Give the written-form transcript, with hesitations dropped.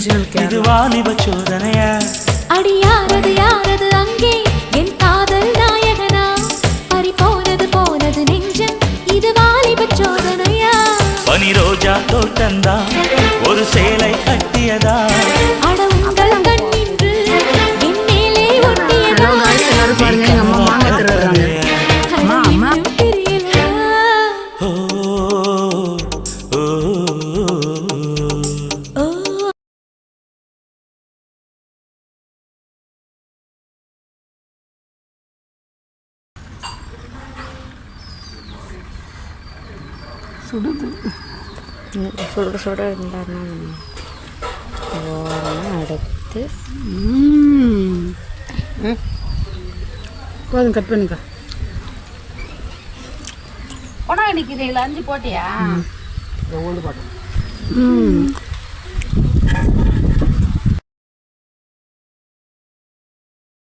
இது வாலிப சோதனையா? அடி யாரது யாரது அங்கே என் காதல் நாயகனா? பறி போனது போனது நெஞ்சம், இது வாலிப சோதனையா? பனி ரோஜா தோட்டந்தா ஒரு சேலை கட்டியதா? அட உங்கள் கண்ணின்று என் மேலே ஒட்டியதா? பாருங்க எங்க அம்மா மாங்காய் திருடுறாங்க. அம்மா அம்மா தெரியலையா? ஓ ஓ, ஓ சுடுது. சுட சுட இருந்தாருன்னா ஓரமாக அடுத்து போதும், கட் பண்ணுங்க. படம் அடிக்கிறீங்களா? 5 போட்டியா? ம்